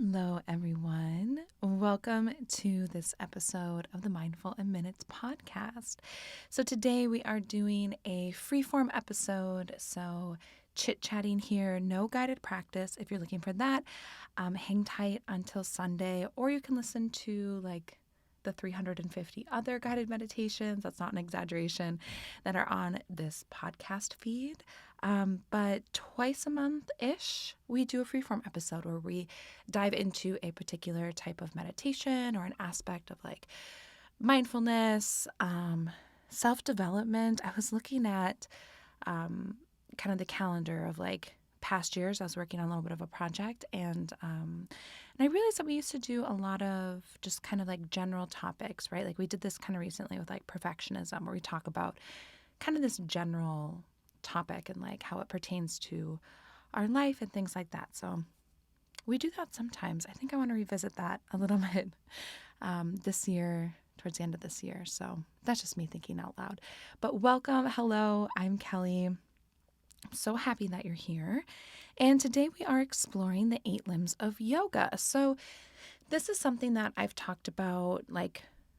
Hello, everyone. Welcome to this episode of the Mindful in Minutes podcast. So today we are doing a freeform episode. So chit-chatting here, no guided practice. If you're looking for that, hang tight until Sunday, or you can listen to the 350 other guided meditations, that's not an exaggeration, that are on this podcast feed. But twice a month-ish, we do a freeform episode where we dive into a particular type of meditation or an aspect of mindfulness, self-development. I was looking at kind of the calendar of past years. I was working on a little bit of a project, and I realized that we used to do a lot of just kind of general topics, right? We did this kind of recently with perfectionism, where we talk about kind of this general topic and how it pertains to our life and things like that. So we do that sometimes. I think I want to revisit that a little bit this year, towards the end of this year. So that's just me thinking out loud. But welcome. Hello, I'm Kelly. I'm so happy that you're here. And today we are exploring the 8 limbs of yoga. So this is something that I've talked about,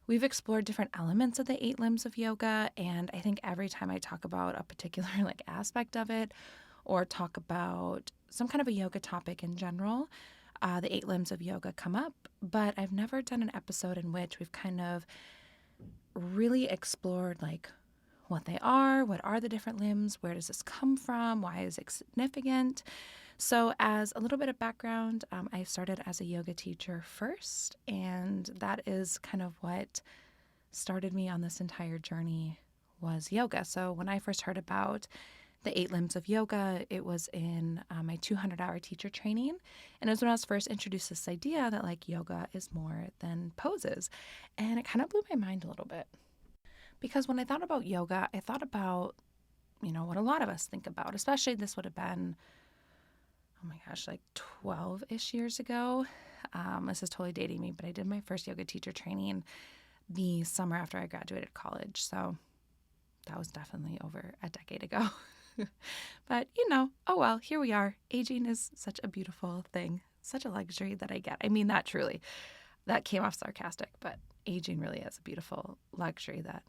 we've explored different elements of the 8 limbs of yoga. And I think every time I talk about a particular aspect of it, or talk about some kind of a yoga topic in general, the 8 limbs of yoga come up. But I've never done an episode in which we've kind of really explored what they are, what are the different limbs, where does this come from, why is it significant? So as a little bit of background, I started as a yoga teacher first, and that is kind of what started me on this entire journey was yoga. So when I first heard about the 8 limbs of yoga, it was in my 200-hour teacher training, and it was when I was first introduced to this idea that yoga is more than poses, and it kind of blew my mind a little bit. Because when I thought about yoga, I thought about, what a lot of us think about, especially this would have been, 12-ish years ago. This is totally dating me, but I did my first yoga teacher training the summer after I graduated college. So that was definitely over a decade ago. But, oh well, here we are. Aging is such a beautiful thing, such a luxury that I get. I mean that truly. That came off sarcastic, but aging really is a beautiful luxury that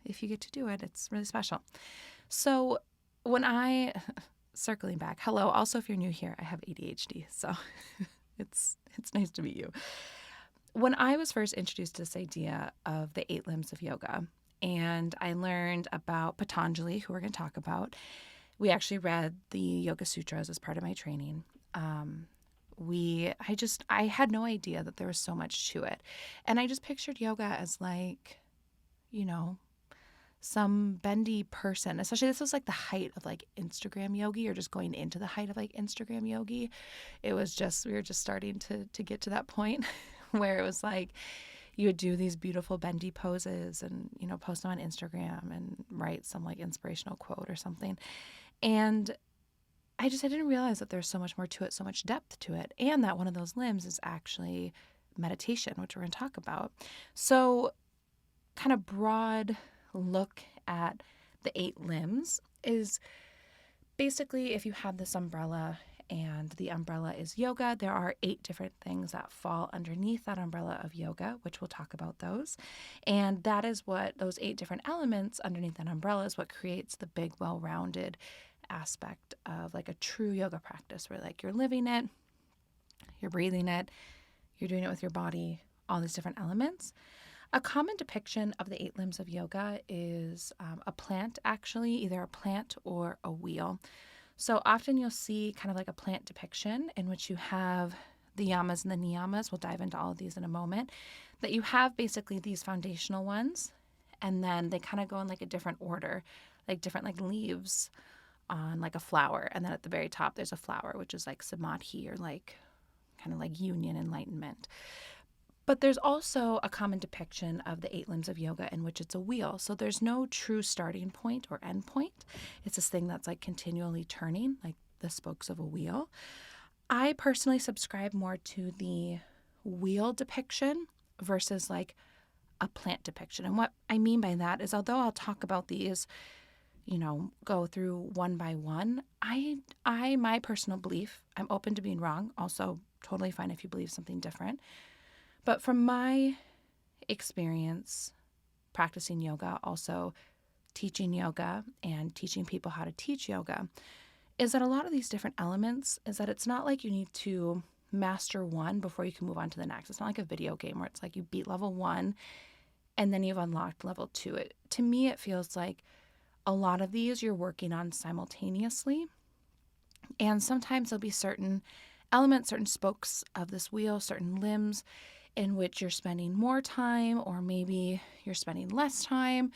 if you get to do it, it's really special. So circling back, hello, also if you're new here, I have ADHD, so it's nice to meet you. When I was first introduced to this idea of the 8 limbs of yoga, and I learned about Patanjali, who we're going to talk about, we actually read the Yoga Sutras as part of my training. I had no idea that there was so much to it. And I just pictured yoga as some bendy person, especially this was the height of Instagram yogi, or just going into the height of Instagram yogi. It was just, we were just starting to get to that point where it was you would do these beautiful bendy poses and, post them on Instagram and write some inspirational quote or something. And I didn't realize that there's so much more to it, so much depth to it. And that one of those limbs is actually meditation, which we're going to talk about. So kind of broad look at the 8 limbs is basically, if you have this umbrella and the umbrella is yoga, there are 8 different things that fall underneath that umbrella of yoga, which we'll talk about those. And that is what those 8 different elements underneath that umbrella is what creates the big, well-rounded aspect of a true yoga practice, where you're living it, you're breathing it, you're doing it with your body, all these different elements. A common depiction of the 8 limbs of yoga is a plant, actually, either a plant or a wheel. So often you'll see kind of a plant depiction in which you have the yamas and the niyamas. We'll dive into all of these in a moment. That you have basically these foundational ones, and then they kind of go in a different order, different leaves on a flower. And then at the very top, there's a flower, which is Samadhi, or kind of union, enlightenment. But there's also a common depiction of the 8 limbs of yoga in which it's a wheel. So there's no true starting point or end point. It's this thing that's continually turning, like the spokes of a wheel. I personally subscribe more to the wheel depiction versus a plant depiction. And what I mean by that is, although I'll talk about these, go through one by one, my personal belief, I'm open to being wrong. Also, totally fine if you believe something different. But from my experience practicing yoga, also teaching yoga and teaching people how to teach yoga, is that a lot of these different elements is that it's not like you need to master one before you can move on to the next. It's not like a video game where it's like you beat level 1 and then you've unlocked level 2. To me, it feels like a lot of these you're working on simultaneously. And sometimes there'll be certain elements, certain spokes of this wheel, certain limbs in which you're spending more time, or maybe you're spending less time.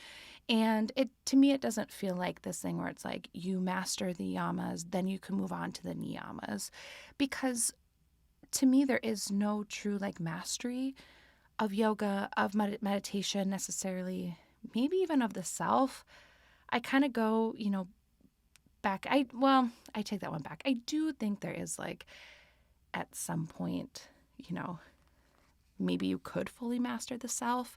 And to me, it doesn't feel like this thing where it's like you master the yamas, then you can move on to the niyamas. Because to me, there is no true like mastery of yoga, of meditation necessarily, maybe even of the self. I kind of go, back. I take that one back. I do think there is like at some point, maybe you could fully master the self,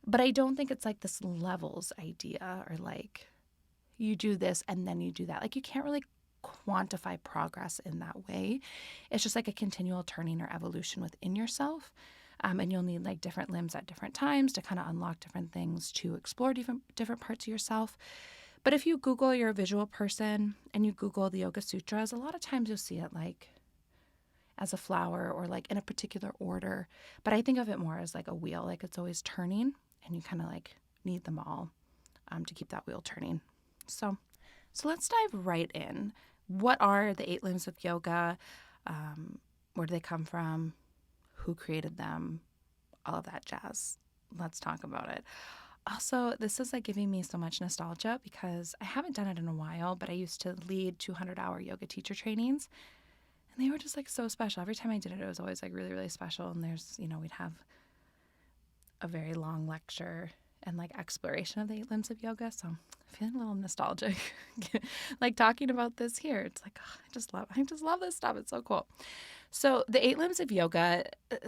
but I don't think it's like this levels idea or like you do this and then you do that. Like you can't really quantify progress in that way. It's just like a continual turning or evolution within yourself. And you'll need like different limbs at different times to kind of unlock different things, to explore different parts of yourself. But if you Google, you're a visual person, and you Google the Yoga Sutras, a lot of times you'll see it like as a flower or like in a particular order. But I think of it more as like a wheel, like it's always turning and you kind of like need them all to keep that wheel turning. So let's dive right in. What are the 8 limbs of yoga? Where do they come from? Who created them? All of that jazz. Let's talk about it. Also, this is like giving me so much nostalgia because I haven't done it in a while, but I used to lead 200-hour yoga teacher trainings. And they were just like so special. Every time I did it, it was always like really, really special. And there's, we'd have a very long lecture and like exploration of the 8 limbs of yoga. So I'm feeling a little nostalgic, like talking about this here. It's like, oh, I just love this stuff. It's so cool. So the 8 limbs of yoga,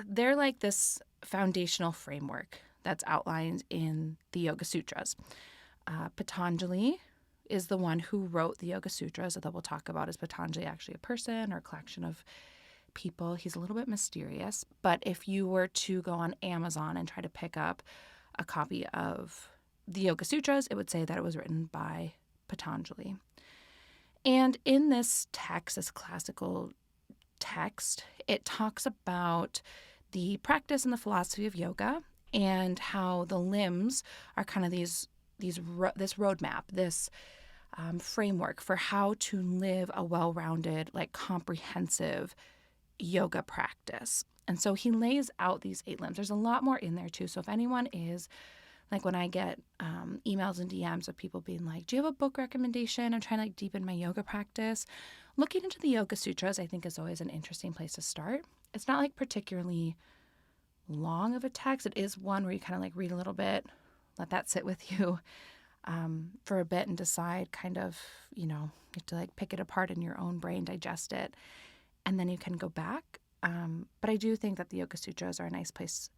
they're like this foundational framework that's outlined in the Yoga Sutras. Patanjali is the one who wrote the Yoga Sutras that we'll talk about. Is Patanjali actually a person or a collection of people? He's a little bit mysterious, but if you were to go on Amazon and try to pick up a copy of the Yoga Sutras, it would say that it was written by Patanjali. And in this text, this classical text, it talks about the practice and the philosophy of yoga and how the limbs are kind of this roadmap, this framework for how to live a well-rounded, like comprehensive yoga practice. And so he lays out these 8 limbs. There's a lot more in there too. So if anyone is like, when I get emails and DMs of people being like, do you have a book recommendation? I'm trying to like deepen my yoga practice. Looking into the Yoga Sutras, I think, is always an interesting place to start. It's not like particularly long of a text. It is one where you kind of like read a little bit, let that sit with you for a bit and decide kind of, you have to like pick it apart in your own brain, digest it, and then you can go back. But I do think that the Yoga Sutras are a nice place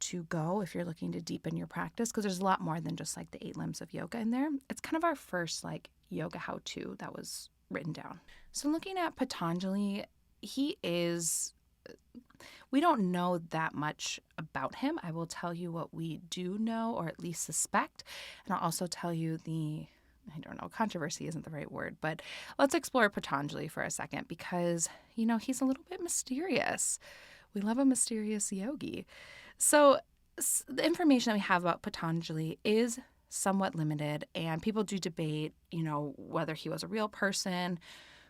to go if you're looking to deepen your practice, because there's a lot more than just like the 8 limbs of yoga in there. It's kind of our first like yoga how-to that was written down. So looking at Patanjali, we don't know that much about him. I will tell you what we do know, or at least suspect, and I'll also tell you controversy isn't the right word, but let's explore Patanjali for a second because, he's a little bit mysterious. We love a mysterious yogi. So the information that we have about Patanjali is somewhat limited, and people do debate, whether he was a real person,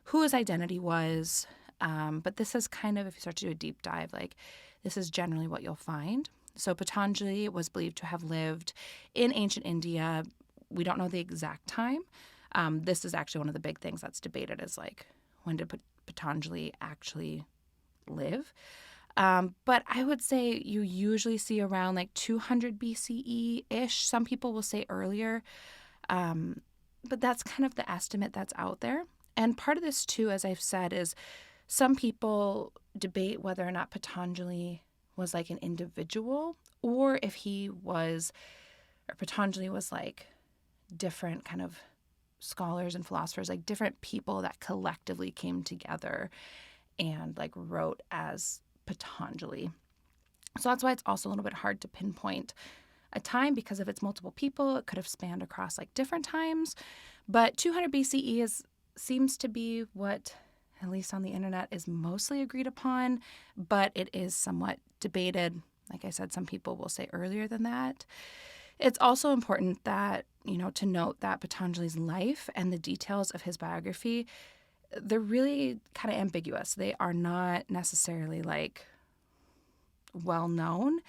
who his identity was. But this is kind of, if you start to do a deep dive, like this is generally what you'll find. So Patanjali was believed to have lived in ancient India. We don't know the exact time. This is actually one of the big things that's debated is like, when did Patanjali actually live? But I would say you usually see around like 200 BCE-ish. Some people will say earlier. But that's kind of the estimate that's out there. And part of this too, as I've said, is some people debate whether or not Patanjali was like an individual or if Patanjali was like different kind of scholars and philosophers, like different people that collectively came together and like wrote as Patanjali. So that's why it's also a little bit hard to pinpoint a time, because if it's multiple people, it could have spanned across like different times. But 200 BCE seems to be what, at least on the internet, is mostly agreed upon, but it is somewhat debated. Like I said, some people will say earlier than that. It's also important that, to note that Patanjali's life and the details of his biography, they're really kind of ambiguous. They are not necessarily like well known.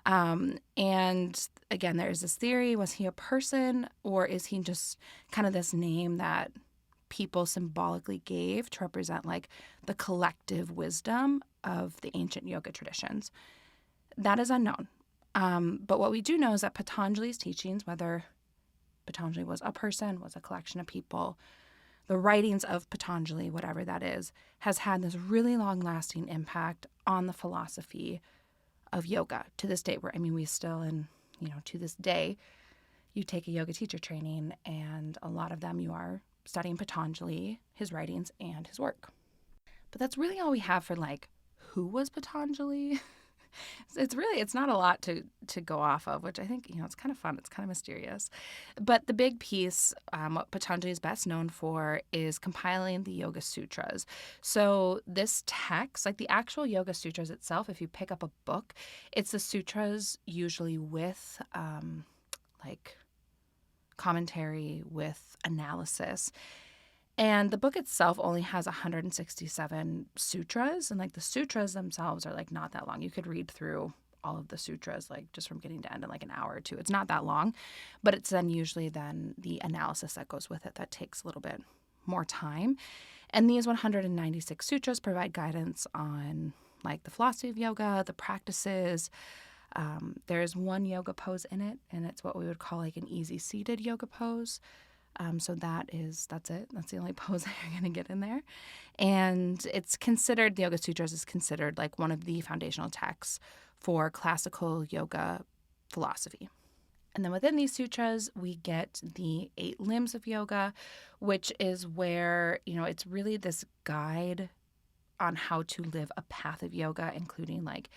And again, there's this theory: was he a person, or is he just kind of this name that people symbolically gave to represent like the collective wisdom of the ancient yoga traditions? That is unknown. But what we do know is that Patanjali's teachings, whether Patanjali was a person, was a collection of people, the writings of Patanjali, whatever that is, has had this really long-lasting impact on the philosophy of yoga to this day. Where, we still, to this day, you take a yoga teacher training, and a lot of them you are studying Patanjali, his writings, and his work. But that's really all we have for like, who was Patanjali? It's not a lot to go off of, which I think, it's kind of fun. It's kind of mysterious. But the big piece, what Patanjali is best known for, is compiling the Yoga Sutras. So this text, like the actual Yoga Sutras itself, if you pick up a book, it's the sutras usually with like commentary, with analysis. And the book itself only has 167 sutras, and like the sutras themselves are like not that long. You could read through all of the sutras like just from beginning to end in like an hour or two. It's not that long, but it's then usually the analysis that goes with it that takes a little bit more time. And these 196 sutras provide guidance on like the philosophy of yoga, the practices. There's one yoga pose in it, and it's what we would call like an easy seated yoga pose. So that's it. That's the only pose that you're going to get in there. And the Yoga Sutras is considered like one of the foundational texts for classical yoga philosophy. And then within these sutras, we get the 8 limbs of yoga, which is where, it's really this guide on how to live a path of yoga, including like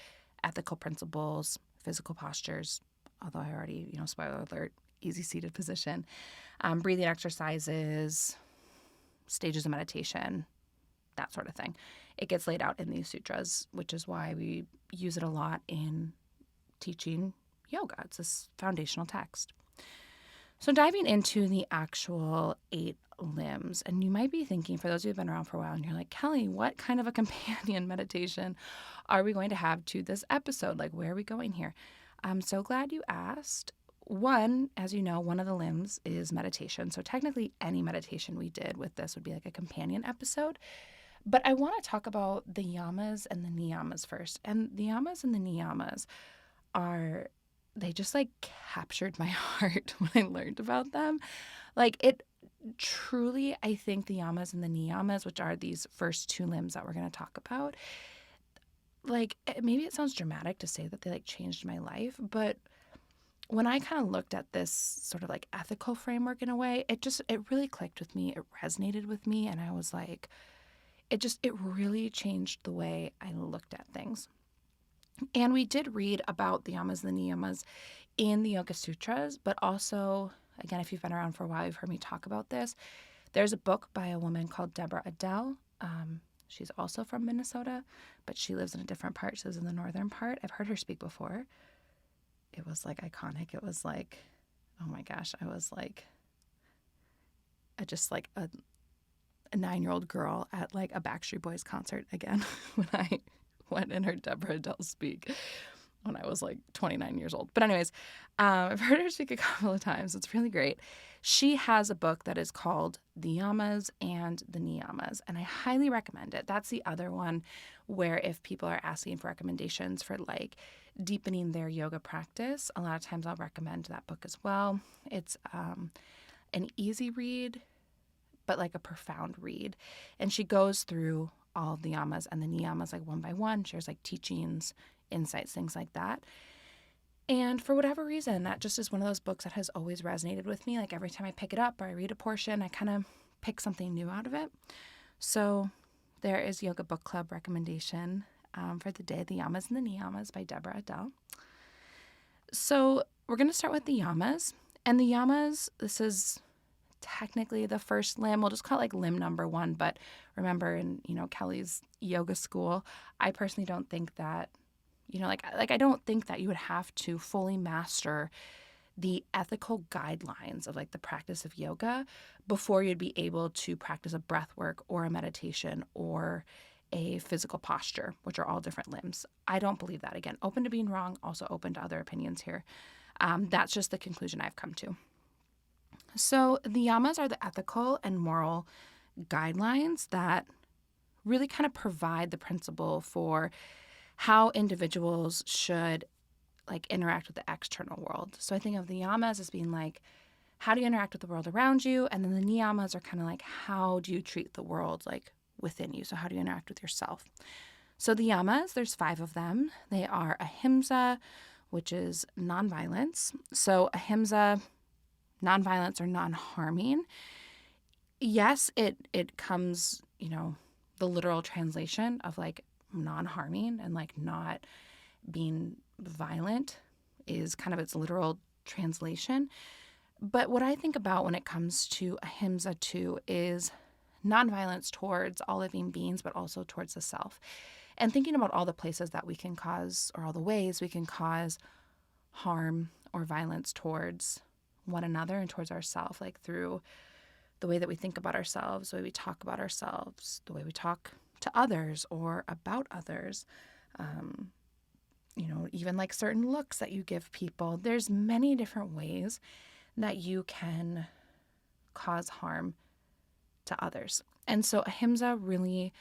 ethical principles, physical postures, although I already, spoiler alert, easy seated position, breathing exercises, stages of meditation, that sort of thing. It gets laid out in these sutras, which is why we use it a lot in teaching yoga. It's this foundational text. So diving into the actual 8 limbs, and you might be thinking, for those of you who've been around for a while, and you're like, Kelly, what kind of a companion meditation are we going to have to this episode? Like, where are we going here? I'm so glad you asked. One, as you know, one of the limbs is meditation. So technically any meditation we did with this would be like a companion episode. But I want to talk about the yamas and the niyamas first. And the yamas and the niyamas they just like captured my heart when I learned about them. Like it truly, I think the yamas and the niyamas, which are these first 2 limbs that we're going to talk about, like maybe it sounds dramatic to say that they like changed my life, but when I kind of looked at this sort of like ethical framework in a way, it really clicked with me. It resonated with me. And I was like, it really changed the way I looked at things. And we did read about the yamas and the niyamas in the Yoga Sutras, but also, again, if you've been around for a while, you've heard me talk about this. There's a book by a woman called Deborah Adele. She's also from Minnesota, but she lives in a different part. She lives in the northern part. I've heard her speak before. It was like iconic. It was like, oh my gosh, I was like, just like a 9-year-old girl at like a Backstreet Boys concert again when I went and heard Deborah Adele speak when I was like 29 years old. But anyways, I've heard her speak a couple of times. It's really great. She has a book that is called The Yamas and the Niyamas, and I highly recommend it. That's the other one where if people are asking for recommendations for like deepening their yoga practice, a lot of times I'll recommend that book as well. It's an easy read, but like a profound read. And she goes through all of the yamas and the niyamas like one by one, shares like teachings, insights, things like that. And for whatever reason, that just is one of those books that has always resonated with me. Like every time I pick it up or I read a portion, I kind of pick something new out of it. So there is Yoga Book Club recommendation for the day, The Yamas and the Niyamas by Deborah Adele. So we're going to start with the yamas. And the yamas, this is technically the first limb. We'll just call it like limb number 1. But remember, in, Kelly's yoga school, I personally don't think that, I don't think that you would have to fully master the ethical guidelines of like the practice of yoga before you'd be able to practice a breath work or a meditation or a physical posture, which are all different limbs. I don't believe that. Again, open to being wrong, also open to other opinions here. That's just the conclusion I've come to. So the yamas are the ethical and moral guidelines that really kind of provide the principle for how individuals should like interact with the external world. So I think of the yamas as being like, how do you interact with the world around you? And then the niyamas are kind of like, how do you treat the world like within you? So how do you interact with yourself? So the yamas, there's 5 of them. They are ahimsa, which is nonviolence. So ahimsa, nonviolence or non-harming. Yes, it comes, the literal translation of like non-harming and like not being violent is kind of its literal translation. But what I think about when it comes to ahimsa too is nonviolence towards all living beings, but also towards the self. And thinking about all the places that we can cause, or all the ways we can cause harm or violence towards one another and towards ourselves, like through the way that we think about ourselves, the way we talk about ourselves, the way we talk to others or about others, even like certain looks that you give people. There's many different ways that you can cause harm to others. And so ahimsa really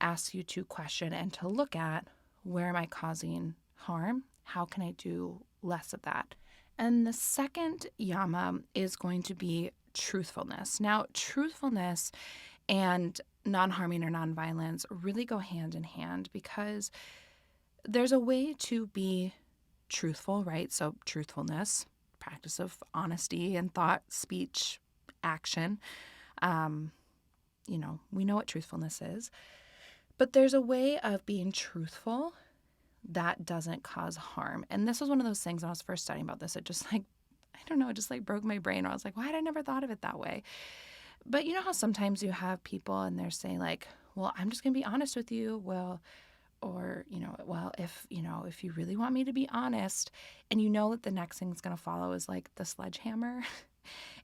asks you to question and to look at, where am I causing harm? How can I do less of that? And the second yama is going to be truthfulness. Now, truthfulness and non-harming or non-violence really go hand in hand, because there's a way to be truthful, right? So truthfulness, practice of honesty and thought, speech, action. We know what truthfulness is. But there's a way of being truthful that doesn't cause harm. And this was one of those things when I was first studying about this. It just it just broke my brain. I was like, why had I never thought of it that way? But you know how sometimes you have people and they're saying like, well, I'm just going to be honest with you. If you really want me to be honest, and that the next thing's going to follow is like the sledgehammer.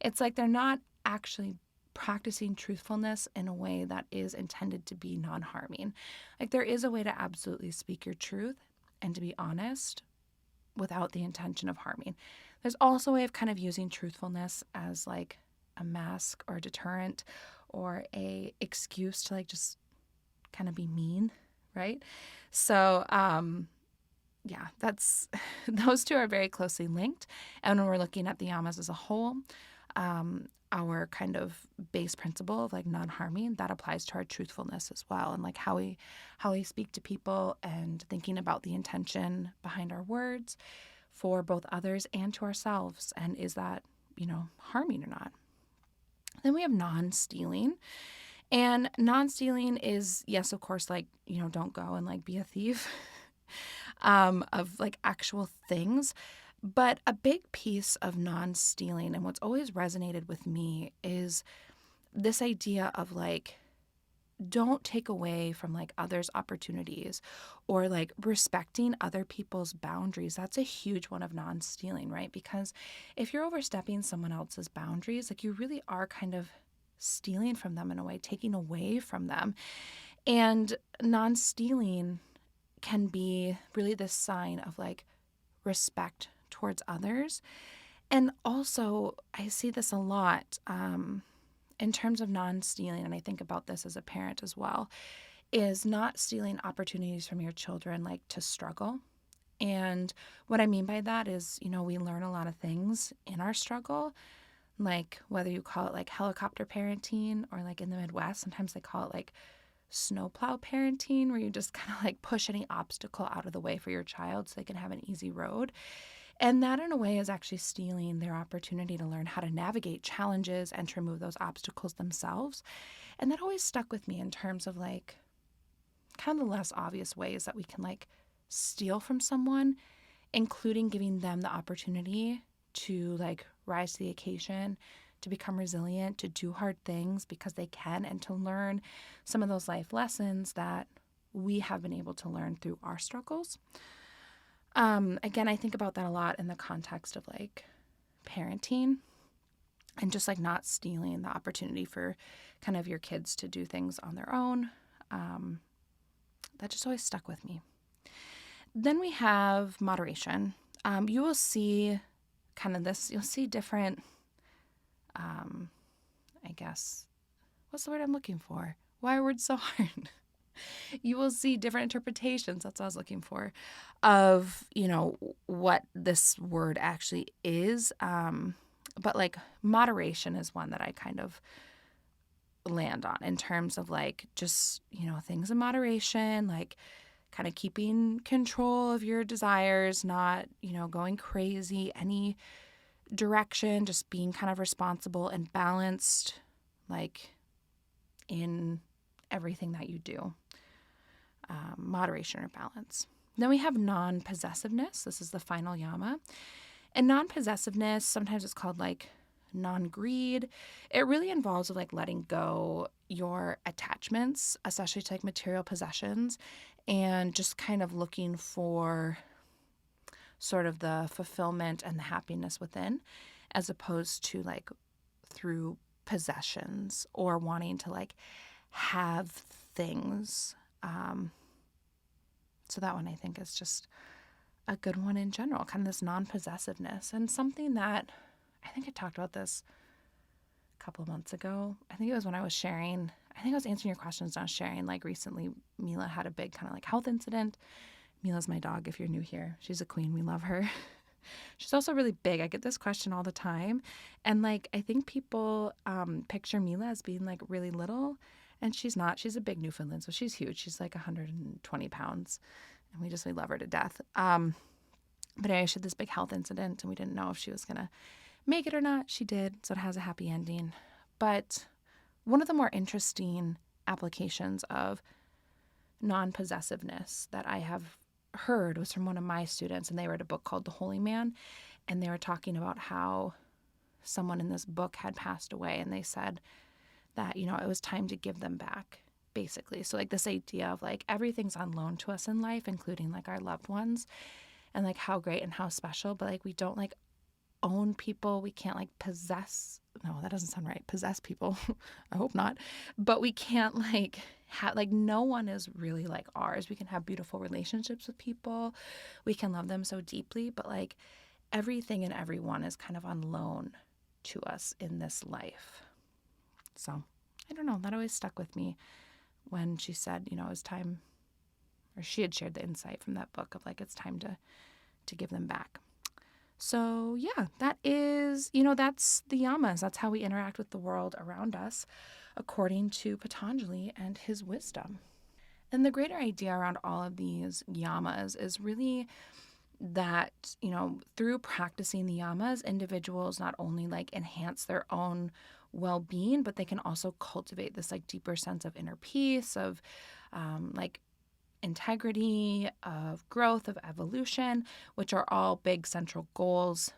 It's like they're not actually practicing truthfulness in a way that is intended to be non-harming. Like there is a way to absolutely speak your truth and to be honest without the intention of harming. There's also a way of kind of using truthfulness as like a mask or a deterrent or a excuse to like just kind of be mean, right? So, that's those two are very closely linked. And when we're looking at the yamas as a whole, our kind of base principle of like non-harming, that applies to our truthfulness as well, and like how we speak to people and thinking about the intention behind our words for both others and to ourselves, and is that harming or not. Then we have non-stealing, and non-stealing is, yes, of course, like don't go and like be a thief of like actual things. But a big piece of non-stealing, and what's always resonated with me, is this idea of like, don't take away from like others' opportunities, or like respecting other people's boundaries. That's a huge one of non-stealing, right? Because if you're overstepping someone else's boundaries, like you really are kind of stealing from them in a way, taking away from them. And non-stealing can be really this sign of like respect towards others. And also, I see this a lot in terms of non-stealing, and I think about this as a parent as well, is not stealing opportunities from your children like to struggle. And what I mean by that is, we learn a lot of things in our struggle, like whether you call it like helicopter parenting, or like in the Midwest, sometimes they call it like snowplow parenting, where you just kind of like push any obstacle out of the way for your child so they can have an easy road. And that in a way is actually stealing their opportunity to learn how to navigate challenges and to remove those obstacles themselves. And that always stuck with me in terms of like, kind of the less obvious ways that we can like steal from someone, including giving them the opportunity to like rise to the occasion, to become resilient, to do hard things because they can, and to learn some of those life lessons that we have been able to learn through our struggles. Again, I think about that a lot in the context of like parenting and just like not stealing the opportunity for kind of your kids to do things on their own. That just always stuck with me. Then we have moderation. You will see kind of this, you'll see different, I guess, what's the word I'm looking for? Why are words so hard? You will see different interpretations, that's what I was looking for, of, you know, what this word actually is. But like moderation is one that I kind of land on in terms of like just, you know, things in moderation, like kind of keeping control of your desires, not, you know, going crazy, any direction, just being kind of responsible and balanced, like in everything that you do. Moderation or balance. Then we have non-possessiveness. This is the final yama. And non-possessiveness, sometimes it's called like non-greed. It really involves like letting go your attachments, especially to like material possessions, and just kind of looking for sort of the fulfillment and the happiness within, as opposed to like through possessions or wanting to like have things. So that one I think is just a good one in general, kind of this non-possessiveness, and something that I think I talked about this a couple of months ago. I think it was when I was sharing, I think I was answering your questions, not sharing, like recently Mila had a big kind of like health incident. Mila's my dog, if you're new here. She's a queen. We love her. She's also really big. I get this question all the time. And like, I think people picture Mila as being like really little, and she's not. She's a big Newfoundland, so she's huge. She's like 120 pounds, and we love her to death. But anyway, she had this big health incident, and we didn't know if she was going to make it or not. She did, so it has a happy ending. But one of the more interesting applications of non-possessiveness that I have heard was from one of my students, and they read a book called The Holy Man, and they were talking about how someone in this book had passed away, and they said that, you know, it was time to give them back, basically. So like this idea of like everything's on loan to us in life, including like our loved ones, and like how great and how special, but like we don't like own people. We can't like possess, no, that doesn't sound right, possess people. I hope not. But we can't like have, like, no one is really like ours. We can have beautiful relationships with people, we can love them so deeply, but like everything and everyone is kind of on loan to us in this life. So I don't know, that always stuck with me when she said, you know, it was time, or she had shared the insight from that book of like, it's time to give them back. So yeah, that is, you know, that's the yamas. That's how we interact with the world around us, according to Patanjali and his wisdom. And the greater idea around all of these yamas is really that, you know, through practicing the yamas, individuals not only like enhance their own well-being, but they can also cultivate this like deeper sense of inner peace, of like integrity, of growth, of evolution, which are all big central goals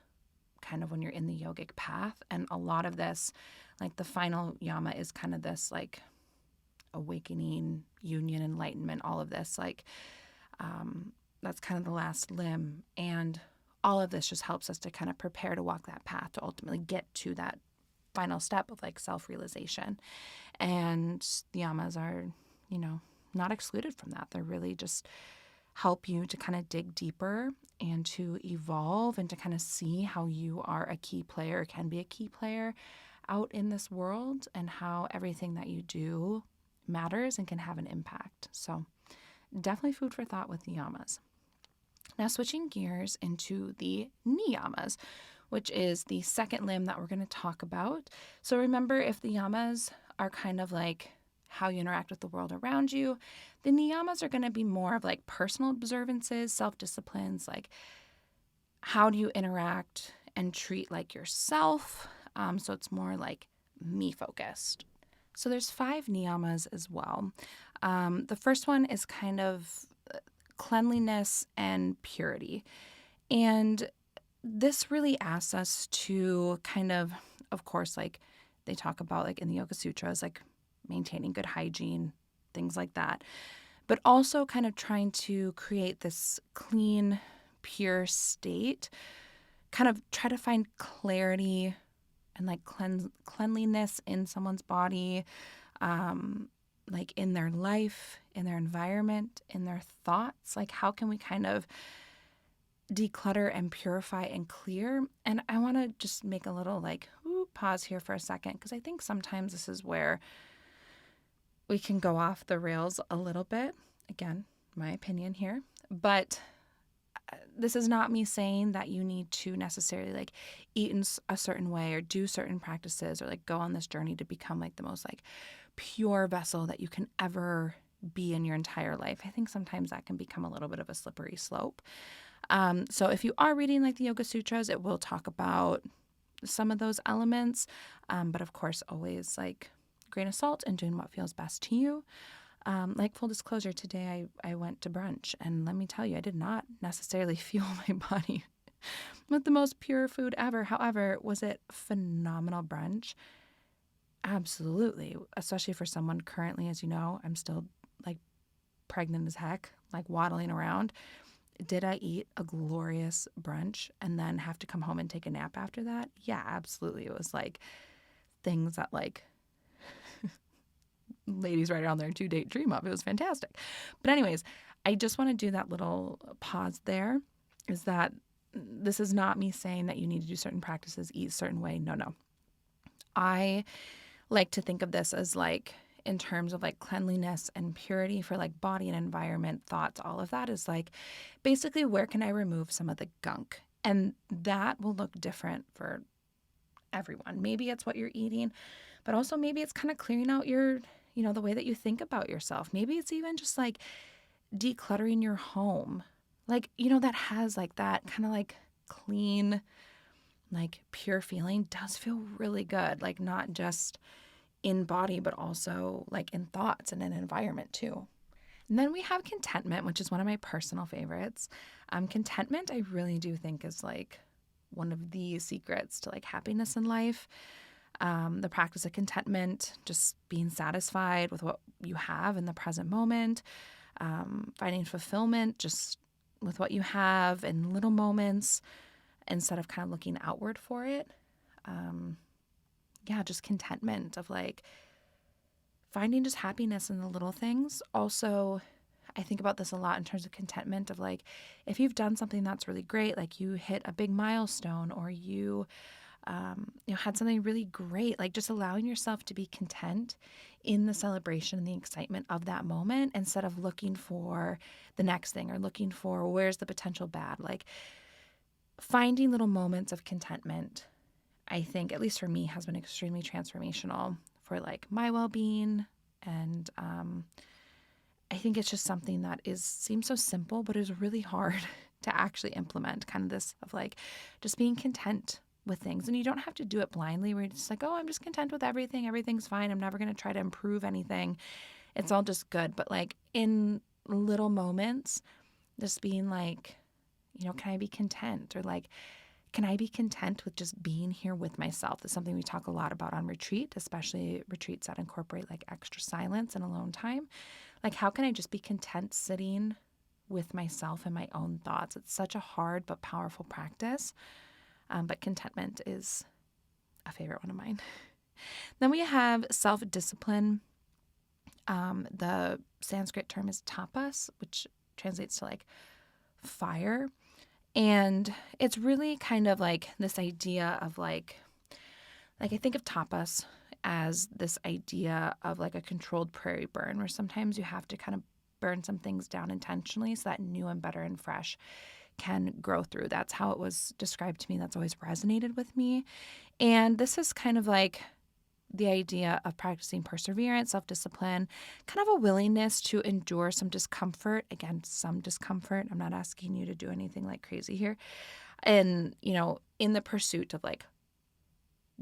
kind of when you're in the yogic path. And a lot of this, like the final yama is kind of this like awakening, union, enlightenment, all of this, like that's kind of the last limb. And all of this just helps us to kind of prepare to walk that path to ultimately get to that final step of like self-realization. And the yamas are, you know, not excluded from that. They're really just help you to kind of dig deeper and to evolve and to kind of see how you are a key player, can be a key player out in this world, and how everything that you do matters and can have an impact. So definitely food for thought with the yamas. Now switching gears into the niyamas, which is the second limb that we're going to talk about. So remember, if the yamas are kind of like how you interact with the world around you, the niyamas are going to be more of like personal observances, self-disciplines, like how do you interact and treat like yourself. So it's more like me focused. So there's 5 niyamas as well. The first one is kind of cleanliness and purity. And this really asks us to kind of course, like they talk about like in the Yoga Sutras, like maintaining good hygiene, things like that, but also kind of trying to create this clean, pure state, kind of try to find clarity and like cleanliness in someone's body, like in their life, in their environment, in their thoughts. Like how can we kind of declutter and purify and clear? And I want to just make a little like pause here for a second, because I think sometimes this is where we can go off the rails a little bit. Again, my opinion here, but this is not me saying that you need to necessarily like eat in a certain way or do certain practices or like go on this journey to become like the most like pure vessel that you can ever be in your entire life. I think sometimes that can become a little bit of a slippery slope. So if you are reading like the Yoga Sutras, it will talk about some of those elements. But of course, always like grain of salt and doing what feels best to you. Like full disclosure, today I went to brunch, and let me tell you, I did not necessarily fuel my body with the most pure food ever. However, was it phenomenal brunch? Absolutely. Especially for someone currently, as you know, I'm still like pregnant as heck, like waddling around. Did I eat a glorious brunch and then have to come home and take a nap after that? Yeah, absolutely. It was like things that like ladies right around their 2-date dream of. It was fantastic. But anyways, I just want to do that little pause there, is that this is not me saying that you need to do certain practices, eat a certain way. No. I like to think of this as like in terms of like cleanliness and purity for like body and environment, thoughts, all of that is like basically where can I remove some of the gunk? And that will look different for everyone. Maybe it's what you're eating, but also maybe it's kind of clearing out your, the way that you think about yourself. Maybe it's even just like decluttering your home. Like, that has like that kind of like clean, like pure feeling does feel really good. Like not just in body, but also like in thoughts and in environment too. And then we have contentment, which is one of my personal favorites. Contentment, I really do think is like one of the secrets to like happiness in life. The practice of contentment, just being satisfied with what you have in the present moment, finding fulfillment just with what you have in little moments instead of kind of looking outward for it. Just contentment of like finding just happiness in the little things. Also, I think about this a lot in terms of contentment of like, if you've done something that's really great, like you hit a big milestone or you had something really great, like just allowing yourself to be content in the celebration and the excitement of that moment instead of looking for the next thing or looking for where's the potential bad. Like finding little moments of contentment, I think, at least for me, has been extremely transformational for like my well-being. And I think it's just something that seems so simple, but is really hard to actually implement, kind of this of like just being content with things. And you don't have to do it blindly where you're just like, oh, I'm just content with everything. Everything's fine. I'm never going to try to improve anything. It's all just good. But like in little moments, just being like, can I be content? Or like, can I be content with just being here with myself? That's something we talk a lot about on retreat, especially retreats that incorporate like extra silence and alone time. Like, how can I just be content sitting with myself and my own thoughts? It's such a hard but powerful practice. But contentment is a favorite one of mine. Then we have self-discipline. The Sanskrit term is tapas, which translates to like fire. And it's really kind of like this idea of like I think of tapas as this idea of like a controlled prairie burn, where sometimes you have to kind of burn some things down intentionally so that new and better and fresh can grow through. That's how it was described to me. That's always resonated with me. And this is kind of like the idea of practicing perseverance, self-discipline, kind of a willingness to endure some discomfort. Again, some discomfort. I'm not asking you to do anything like crazy here. And, in the pursuit of like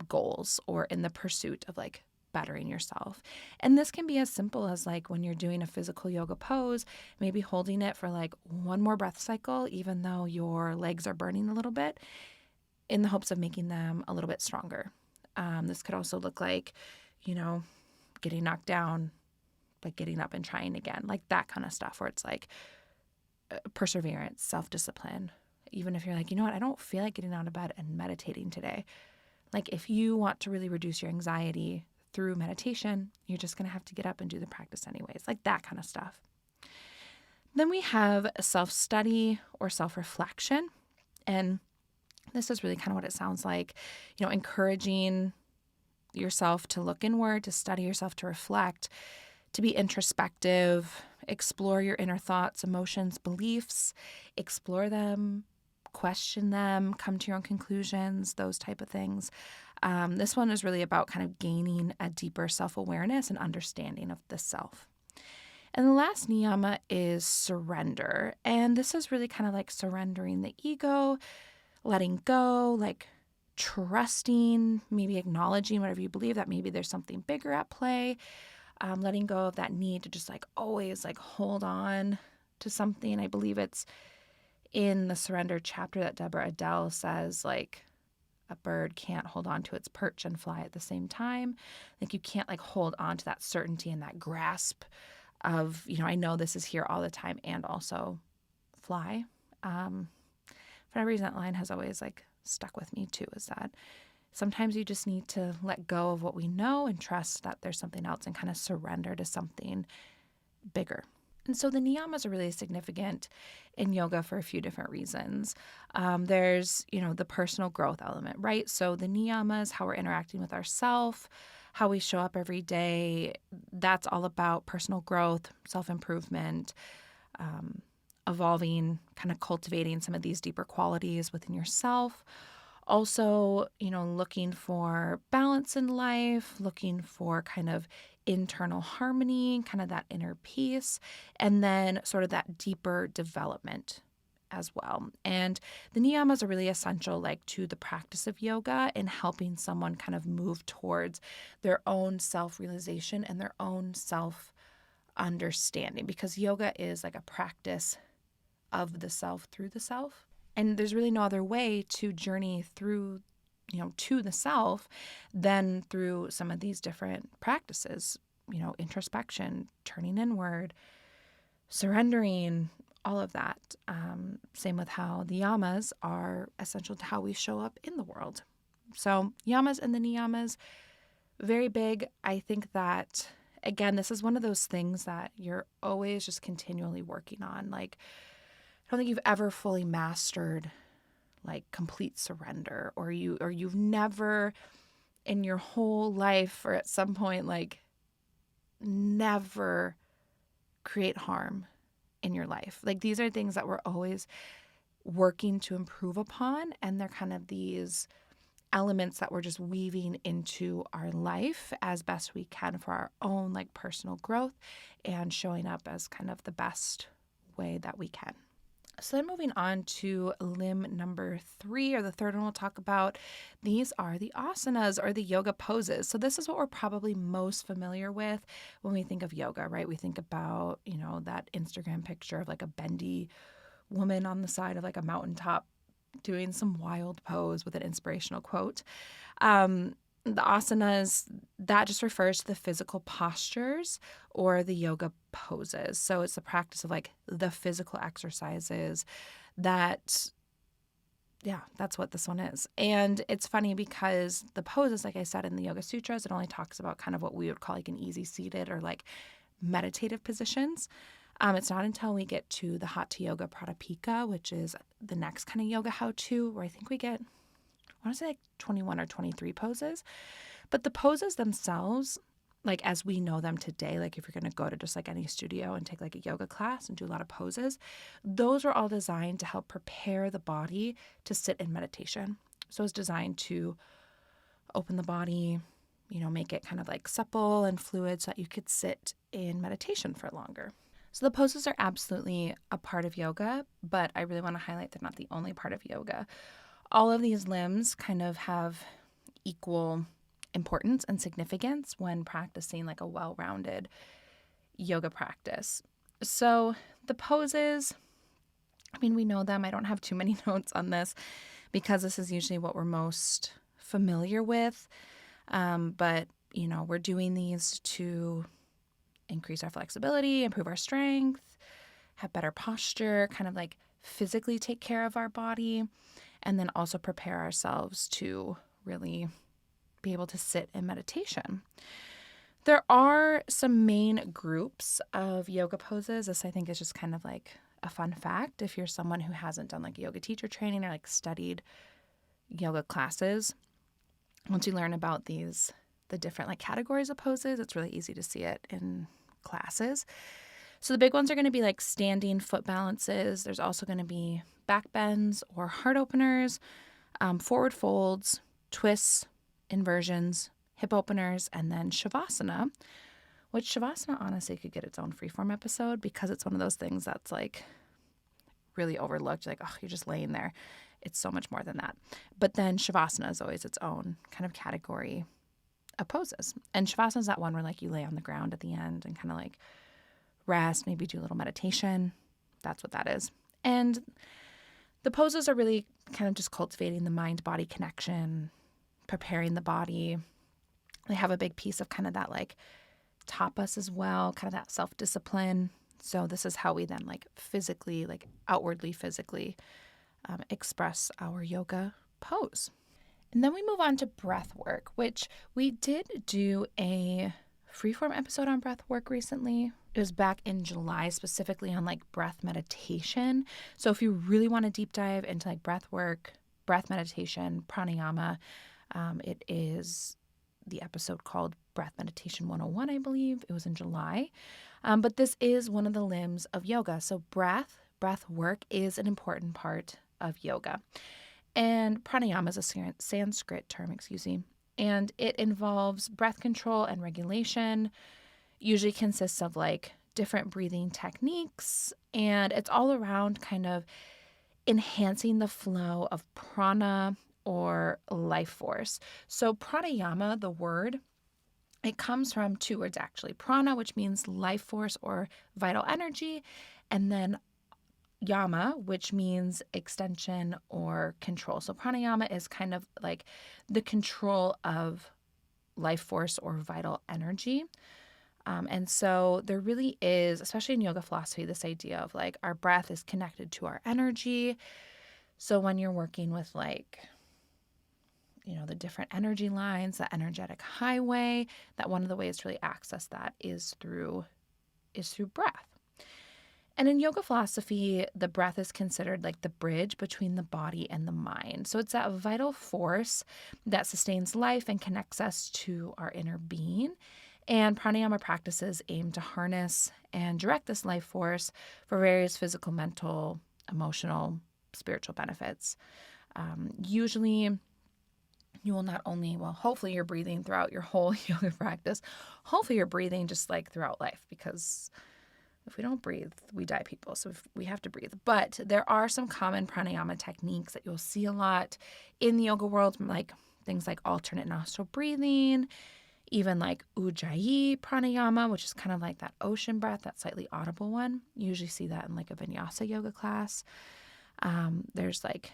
goals or in the pursuit of like bettering yourself. And this can be as simple as like when you're doing a physical yoga pose, maybe holding it for like one more breath cycle, even though your legs are burning a little bit, in the hopes of making them a little bit stronger. This could also look like, getting knocked down, but getting up and trying again, like that kind of stuff where it's like perseverance, self-discipline. Even if you're like, you know what, I don't feel like getting out of bed and meditating today. Like if you want to really reduce your anxiety through meditation, you're just going to have to get up and do the practice anyways, like that kind of stuff. Then we have self-study or self-reflection. And this is really kind of what it sounds like, encouraging yourself to look inward, to study yourself, to reflect, to be introspective, explore your inner thoughts, emotions, beliefs, explore them, question them, come to your own conclusions, those type of things. This one is really about kind of gaining a deeper self-awareness and understanding of the self. And the last niyama is surrender. And this is really kind of like surrendering the ego, letting go, like trusting, maybe acknowledging whatever you believe that maybe there's something bigger at play, letting go of that need to just like always like hold on to something. I believe it's in the surrender chapter that Deborah Adele says like a bird can't hold on to its perch and fly at the same time. Like you can't like hold on to that certainty and that grasp of, I know this is here all the time and also fly. For whatever reason, that line has always like stuck with me too, is that sometimes you just need to let go of what we know and trust that there's something else and kind of surrender to something bigger. And so the niyamas are really significant in yoga for a few different reasons. There's, the personal growth element, right? So the niyamas, how we're interacting with ourselves, how we show up every day, that's all about personal growth, self-improvement, evolving, kind of cultivating some of these deeper qualities within yourself. Also, looking for balance in life, looking for kind of internal harmony, kind of that inner peace, and then sort of that deeper development as well. And the niyamas are really essential like to the practice of yoga in helping someone kind of move towards their own self-realization and their own self-understanding, because yoga is like a practice of the self through the self. And there's really no other way to journey through, to the self than through some of these different practices, introspection, turning inward, surrendering, all of that. Same with how the yamas are essential to how we show up in the world. So yamas and the niyamas, very big. I think that, again, this is one of those things that you're always just continually working on. Like, I don't think you've ever fully mastered like complete surrender, or you've never in your whole life or at some point like never create harm in your life. Like these are things that we're always working to improve upon, and they're kind of these elements that we're just weaving into our life as best we can for our own like personal growth and showing up as kind of the best way that we can. So then moving on to limb number 3, or the third one we'll talk about, these are the asanas, or the yoga poses. So this is what we're probably most familiar with when we think of yoga, right? We think about, that Instagram picture of like a bendy woman on the side of like a mountaintop doing some wild pose with an inspirational quote. The asanas, that just refers to the physical postures or the yoga poses. So it's the practice of like the physical exercises that's what this one is. And it's funny because the poses, like I said, in the Yoga Sutras, it only talks about kind of what we would call like an easy seated or like meditative positions. It's not until we get to the Hatha Yoga Pradipika, which is the next kind of yoga how-to, where I think we get, I want to say like 21 or 23 poses. But the poses themselves, like as we know them today, like if you're going to go to just like any studio and take like a yoga class and do a lot of poses, those are all designed to help prepare the body to sit in meditation. So it's designed to open the body, make it kind of like supple and fluid so that you could sit in meditation for longer. So the poses are absolutely a part of yoga, but I really want to highlight they're not the only part of yoga. All of these limbs kind of have equal importance and significance when practicing like a well-rounded yoga practice. So the poses, I mean, we know them. I don't have too many notes on this because this is usually what we're most familiar with. But, we're doing these to increase our flexibility, improve our strength, have better posture, kind of like physically take care of our body, and then also prepare ourselves to really be able to sit in meditation. There are some main groups of yoga poses. This, I think, is just kind of like a fun fact. If you're someone who hasn't done like yoga teacher training or like studied yoga classes, once you learn about the different like categories of poses, it's really easy to see it in classes. So the big ones are going to be like standing foot balances. There's also going to be back bends or heart openers, forward folds, twists, inversions, hip openers, and then shavasana, which shavasana honestly could get its own freeform episode because it's one of those things that's like really overlooked. Like, oh, you're just laying there. It's so much more than that. But then shavasana is always its own kind of category of poses. And shavasana is that one where like you lay on the ground at the end and kind of like rest, maybe do a little meditation. That's what that is. And the poses are really kind of just cultivating the mind-body connection, preparing the body. They have a big piece of kind of that like tapas as well, kind of that self-discipline. So this is how we then like physically, like outwardly physically express our yoga pose. And then we move on to breath work, which we did do a freeform episode on breath work recently. It was back in July, specifically on like breath meditation. So if you really want to deep dive into like breath work, breath meditation, pranayama, it is the episode called Breath Meditation 101, I believe. It was in July. But this is one of the limbs of yoga. So breath work is an important part of yoga. And pranayama is a Sanskrit term, and it involves breath control and regulation, usually consists of like different breathing techniques, and it's all around kind of enhancing the flow of prana or life force. So pranayama, the word, it comes from two words actually. Prana, which means life force or vital energy, and then yama, which means extension or control. So pranayama is kind of like the control of life force or vital energy. And so there really is, especially in yoga philosophy, this idea of like our breath is connected to our energy. So when you're working with like, the different energy lines, the energetic highway, that one of the ways to really access that is through breath. And in yoga philosophy, the breath is considered like the bridge between the body and the mind. So it's that vital force that sustains life and connects us to our inner being. And pranayama practices aim to harness and direct this life force for various physical, mental, emotional, spiritual benefits. Usually, you will not only, hopefully you're breathing throughout your whole yoga practice. Hopefully you're breathing just like throughout life, because if we don't breathe, we die, people. So we have to breathe. But there are some common pranayama techniques that you'll see a lot in the yoga world, like things like alternate nostril breathing, even like ujjayi pranayama, which is kind of like that ocean breath, that slightly audible one. You usually see that in like a vinyasa yoga class. There's like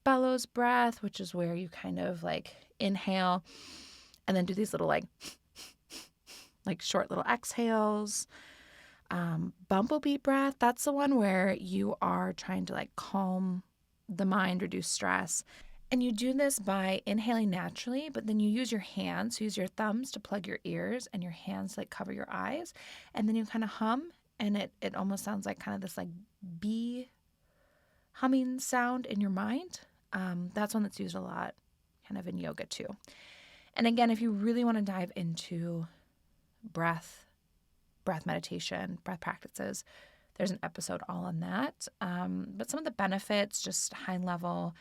bellows breath, which is where you kind of like inhale and then do these little like short little exhales. Bumblebee breath, that's the one where you are trying to like calm the mind, reduce stress. And you do this by inhaling naturally, but then you use your hands, use your thumbs to plug your ears and your hands to like cover your eyes. And then you kind of hum, and it almost sounds like kind of this like bee humming sound in your mind. That's one that's used a lot kind of in yoga too. And again, if you really want to dive into breath meditation, breath practices, there's an episode all on that. But some of the benefits, just high level,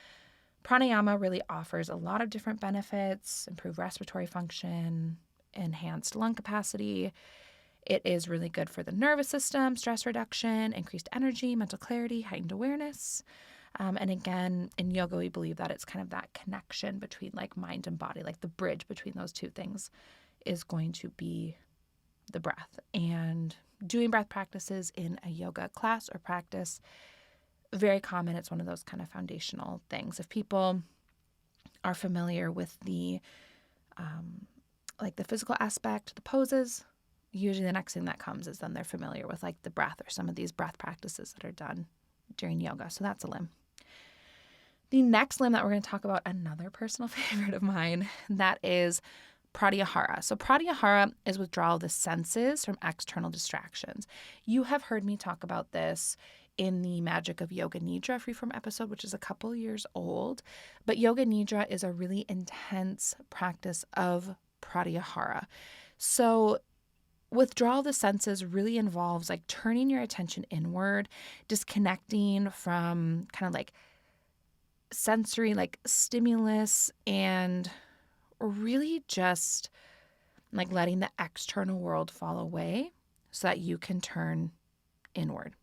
pranayama really offers a lot of different benefits: improved respiratory function, enhanced lung capacity. It is really good for the nervous system, stress reduction, increased energy, mental clarity, heightened awareness. And again, in yoga, we believe that it's kind of that connection between like mind and body, like the bridge between those two things is going to be the breath. And doing breath practices in a yoga class or practice, very common. It's one of those kind of foundational things. If people are familiar with the like the physical aspect, the poses, usually the next thing that comes is then they're familiar with like the breath or some of these breath practices that are done during yoga. So that's a limb. The next limb that we're going to talk about, another personal favorite of mine, that is Pratyahara. So Pratyahara is withdrawal of the senses from external distractions. You have heard me talk about this in the Magic of Yoga Nidra freeform episode, which is a couple years old. But Yoga Nidra is a really intense practice of Pratyahara. So withdrawal of the senses really involves like turning your attention inward, disconnecting from kind of like sensory like stimulus, and really just like letting the external world fall away so that you can turn inward.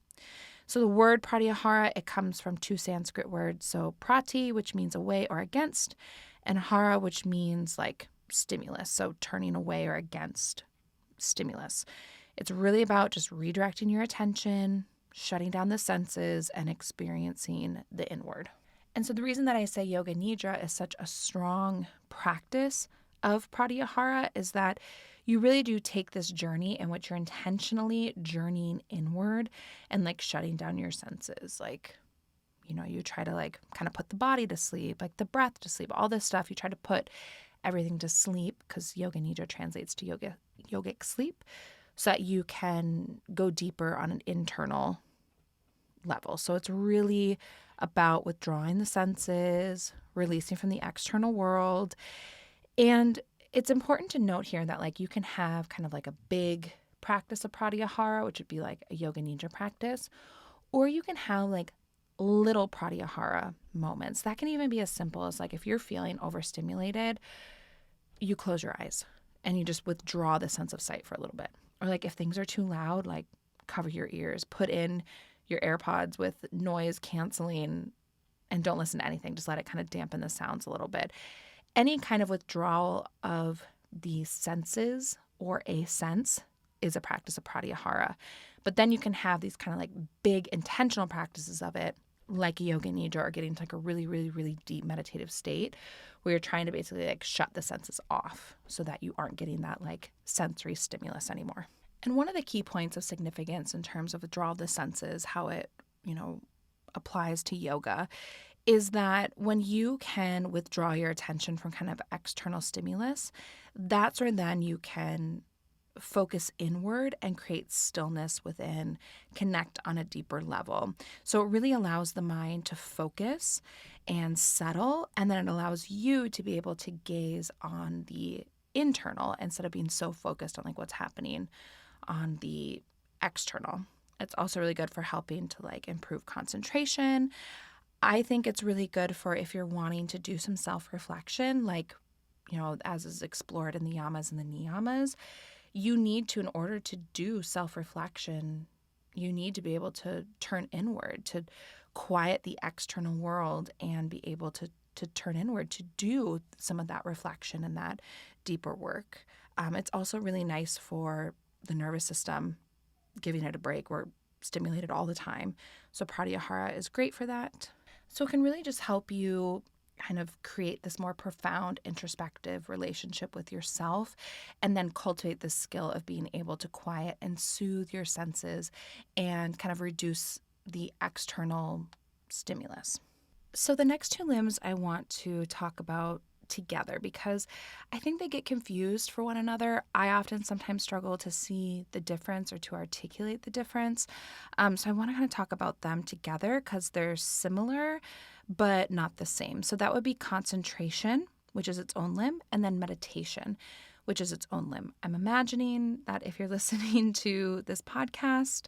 So the word Pratyahara, it comes from two Sanskrit words. So prati, which means away or against, and hara, which means like stimulus. So turning away or against stimulus. It's really about just redirecting your attention, shutting down the senses, and experiencing the inward. And so the reason that I say Yoga Nidra is such a strong practice of Pratyahara is that you really do take this journey in which you're intentionally journeying inward and like shutting down your senses. Like, you know, you try to like kind of put the body to sleep, like the breath to sleep, all this stuff. You try to put everything to sleep because Yoga Nidra translates to yogic sleep so that you can go deeper on an internal level. So it's really about withdrawing the senses, releasing from the external world. And it's important to note here that like you can have kind of like a big practice of Pratyahara, which would be like a Yoga Nidra practice, or you can have like little Pratyahara moments. That can even be as simple as like if you're feeling overstimulated, you close your eyes and you just withdraw the sense of sight for a little bit. Or like if things are too loud, like cover your ears, put in your AirPods with noise canceling, and don't listen to anything. Just let it kind of dampen the sounds a little bit. Any kind of withdrawal of the senses or a sense is a practice of Pratyahara. But then you can have these kind of like big intentional practices of it, like Yoga Nidra, or getting to like a really, really, really deep meditative state where you're trying to basically like shut the senses off so that you aren't getting that like sensory stimulus anymore. And one of the key points of significance in terms of withdrawal of the senses, how it, you know, applies to yoga, is that when you can withdraw your attention from kind of external stimulus, that's where then you can focus inward and create stillness within, connect on a deeper level. So it really allows the mind to focus and settle, and then it allows you to be able to gaze on the internal instead of being so focused on like what's happening on the external. It's also really good for helping to like improve concentration. I think it's really good for if you're wanting to do some self-reflection, like, you know, as is explored in the yamas and the niyamas. You need to, in order to do self-reflection, you need to be able to turn inward, to quiet the external world and be able to turn inward to do some of that reflection and that deeper work. It's also really nice for the nervous system, giving it a break. We're stimulated all the time. So Pratyahara is great for that. So it can really just help you kind of create this more profound introspective relationship with yourself, and then cultivate the skill of being able to quiet and soothe your senses and kind of reduce the external stimulus. So the next two limbs I want to talk about together because I think they get confused for one another. I often sometimes struggle to see the difference or to articulate the difference. So I want to kind of talk about them together because they're similar but not the same. So that would be concentration, which is its own limb, and then meditation, which is its own limb. I'm imagining that if you're listening to this podcast,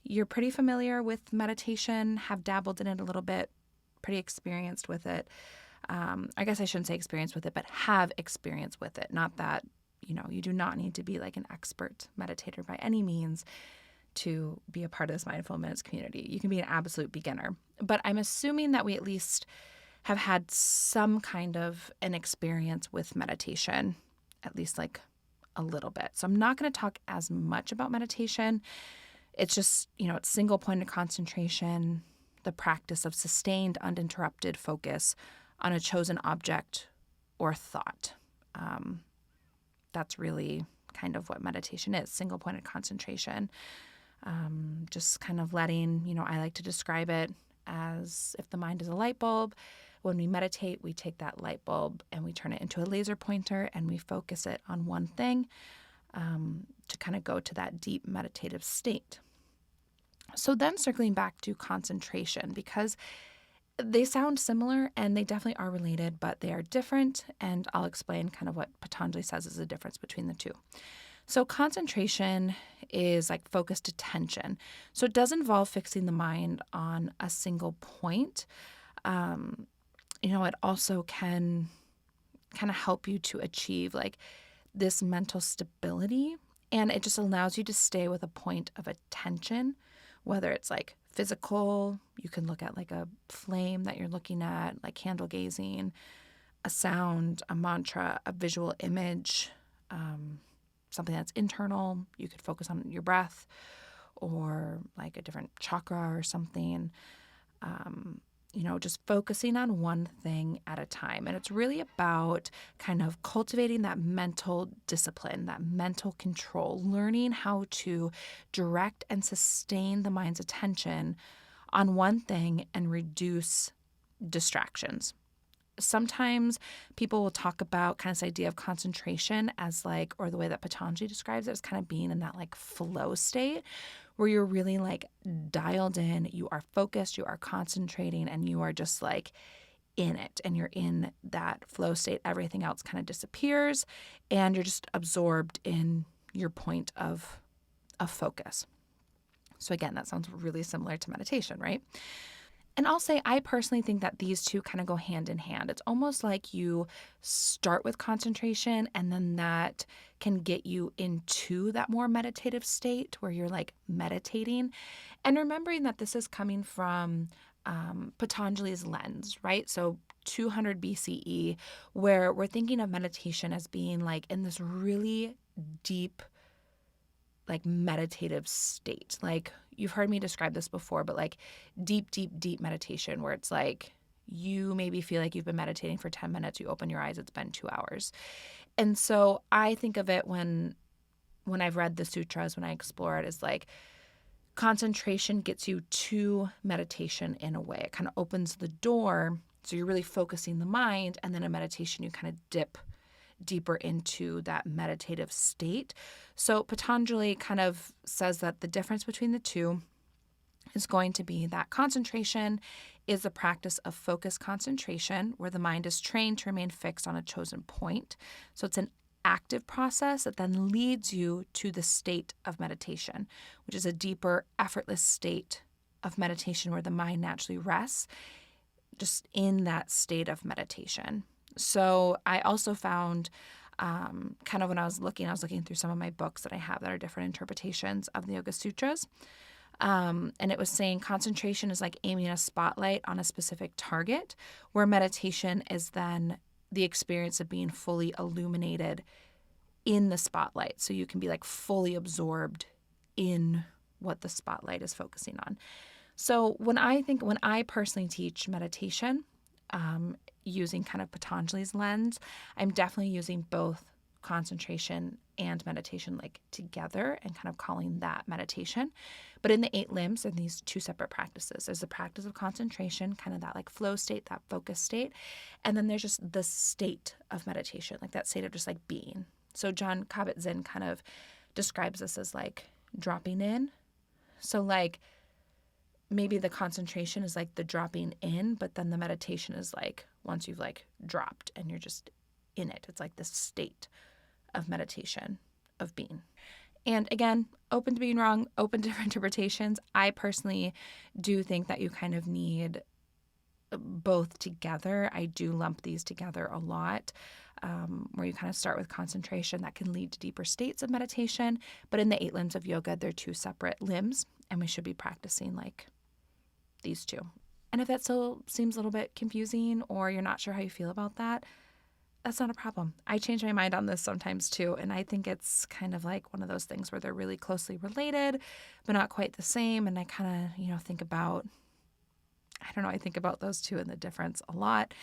you're pretty familiar with meditation, have dabbled in it a little bit, pretty experienced with it. I guess I shouldn't say experience with it, but have experience with it. Not that, you know, you do not need to be like an expert meditator by any means to be a part of this Mindful Minutes community. You can be an absolute beginner. But I'm assuming that we at least have had some kind of an experience with meditation, at least like a little bit. So I'm not going to talk as much about meditation. It's just, it's single point of concentration, the practice of sustained, uninterrupted focus on a chosen object or thought. That's really kind of what meditation is, single point of concentration. Just kind of letting, I like to describe it as if the mind is a light bulb. When we meditate, we take that light bulb and we turn it into a laser pointer and we focus it on one thing to kind of go to that deep meditative state. So then circling back to concentration, because they sound similar and they definitely are related, but they are different. And I'll explain kind of what Patanjali says is the difference between the two. So concentration is like focused attention. So it does involve fixing the mind on a single point. It also can kind of help you to achieve like this mental stability. And it just allows you to stay with a point of attention, whether it's like physical, you can look at like a flame that you're looking at, like candle gazing, a sound, a mantra, a visual image, something that's internal. You could focus on your breath or like a different chakra or something. Just focusing on one thing at a time. And it's really about kind of cultivating that mental discipline, that mental control, learning how to direct and sustain the mind's attention on one thing and reduce distractions. Sometimes people will talk about kind of this idea of concentration as like, or the way that Patanjali describes it as kind of being in that like flow state where you're really like dialed in, you are focused, you are concentrating, and you are just like in it and you're in that flow state. Everything else kind of disappears and you're just absorbed in your point of focus. So again, that sounds really similar to meditation, right? And I'll say I personally think that these two kind of go hand in hand. It's almost like you start with concentration and then that can get you into that more meditative state where you're like meditating. And remembering that this is coming from Patanjali's lens, right? So 200 BCE, where we're thinking of meditation as being like in this really deep, like meditative state. Like you've heard me describe this before, but like deep, deep, deep meditation where it's like you maybe feel like you've been meditating for 10 minutes, you open your eyes, it's been 2 hours. And so I think of it when I've read the sutras, when I explore it, as like concentration gets you to meditation in a way. It kind of opens the door. So you're really focusing the mind, and then in meditation you kind of dip deeper into that meditative state. So Patanjali kind of says that the difference between the two is going to be that concentration is a practice of focused concentration where the mind is trained to remain fixed on a chosen point. So it's an active process that then leads you to the state of meditation, which is a deeper, effortless state of meditation where the mind naturally rests just in that state of meditation. So I also found kind of when I was looking through some of my books that I have that are different interpretations of the Yoga Sutras. And it was saying concentration is like aiming a spotlight on a specific target, where meditation is then the experience of being fully illuminated in the spotlight. So you can be like fully absorbed in what the spotlight is focusing on. So when I personally teach meditation, using kind of Patanjali's lens, I'm definitely using both concentration and meditation like together and kind of calling that meditation. But in the 8 limbs are these two separate practices. There's the practice of concentration, kind of that like flow state, that focus state. And then there's just the state of meditation, like that state of just like being. So John Kabat-Zinn kind of describes this as like dropping in. So like maybe the concentration is like the dropping in, but then the meditation is like once you've like dropped and you're just in it. It's like this state of meditation, of being. And again, open to being wrong, open to different interpretations. I personally do think that you kind of need both together. I do lump these together a lot. where you kind of start with concentration that can lead to deeper states of meditation. But in the 8 limbs of yoga, they're 2 separate limbs, and we should be practicing like these 2. And if that still seems a little bit confusing or you're not sure how you feel about that, that's not a problem. I change my mind on this sometimes too. And I think it's kind of like one of those things where they're really closely related, but not quite the same. And I kind of, think about, I think about those 2 and the difference a lot.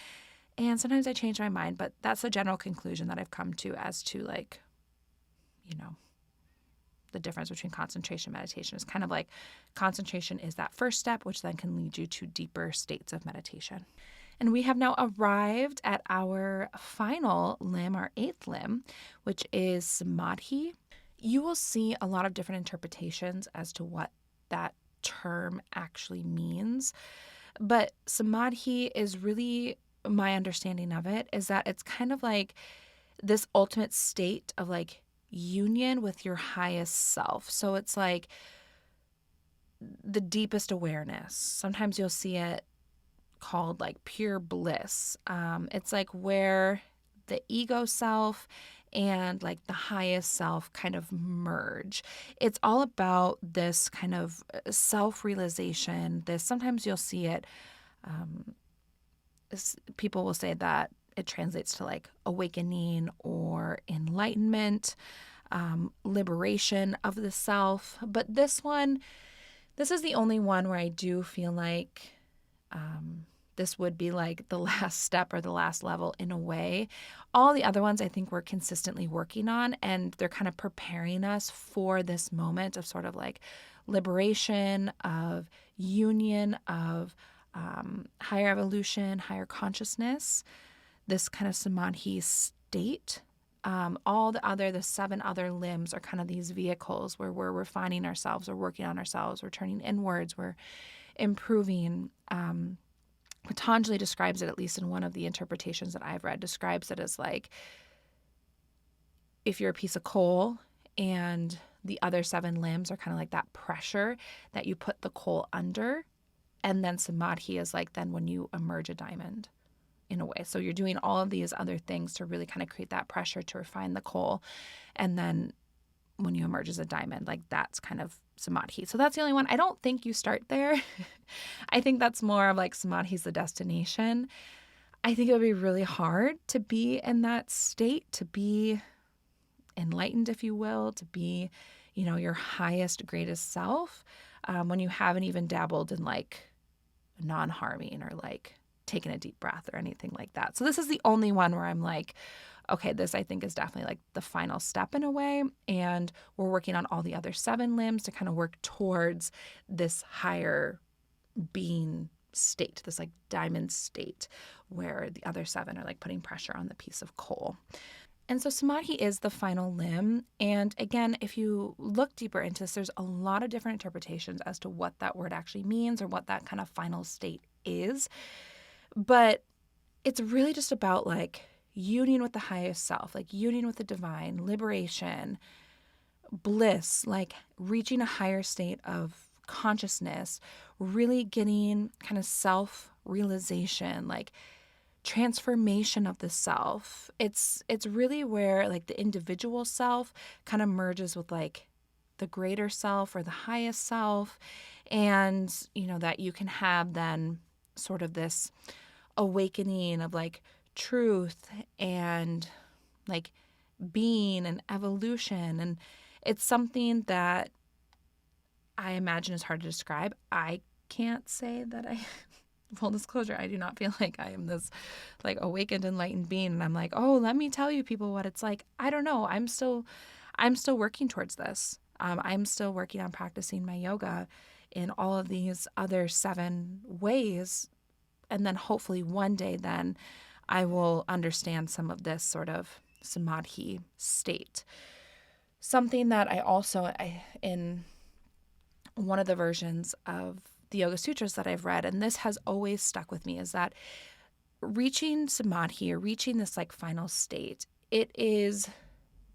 And sometimes I change my mind, but that's the general conclusion that I've come to as to like, the difference between concentration and meditation is kind of like concentration is that first step, which then can lead you to deeper states of meditation. And we have now arrived at our final limb, our 8th limb, which is Samadhi. You will see a lot of different interpretations as to what that term actually means. But Samadhi is really, my understanding of it is that it's kind of like this ultimate state of like union with your highest self. So it's like the deepest awareness. Sometimes you'll see it called like pure bliss. It's like where the ego self and like the highest self kind of merge. It's all about this kind of self-realization. Sometimes you'll see it, people will say that it translates to like awakening or enlightenment, liberation of the self. But this is the only one where I do feel like this would be like the last step or the last level in a way. All the other ones I think we're consistently working on, and they're kind of preparing us for this moment of sort of like liberation, of union, of higher evolution, higher consciousness, this kind of Samadhi state. The 7 other limbs are kind of these vehicles where we're refining ourselves, we're working on ourselves, we're turning inwards, we're improving. Patanjali describes it, at least in one of the interpretations that I've read, describes it as like if you're a piece of coal and the other 7 limbs are kind of like that pressure that you put the coal under. And then Samadhi is like then when you emerge a diamond in a way. So you're doing all of these other things to really kind of create that pressure to refine the coal. And then when you emerge as a diamond, like that's kind of Samadhi. So that's the only one. I don't think you start there. I think that's more of like Samadhi's the destination. I think it would be really hard to be in that state, to be enlightened, if you will, to be, your highest, greatest self, when you haven't even dabbled in like non-harming or like taking a deep breath or anything like that. So this is the only one where I'm like, okay, this I think is definitely like the final step in a way. And we're working on all the other 7 limbs to kind of work towards this higher being state, this like diamond state where the other 7 are like putting pressure on the piece of coal. And so Samadhi is the final limb. And again, if you look deeper into this, there's a lot of different interpretations as to what that word actually means or what that kind of final state is. But it's really just about like union with the highest self, like union with the divine, liberation, bliss, like reaching a higher state of consciousness, really getting kind of self-realization, like transformation of the self. It's really where like the individual self kind of merges with like the greater self or the highest self. And, that you can have then sort of this awakening of like truth and like being and evolution. And it's something that I imagine is hard to describe. I can't say that full disclosure, I do not feel like I am this like awakened, enlightened being. And I'm like, oh, let me tell you people what it's like. I don't know. I'm still working towards this. I'm still working on practicing my yoga in all of these other 7 ways. And then hopefully one day then I will understand some of this sort of Samadhi state. Something that I in one of the versions of the Yoga Sutras that I've read, and this has always stuck with me, is that reaching Samadhi or reaching this like final state, it is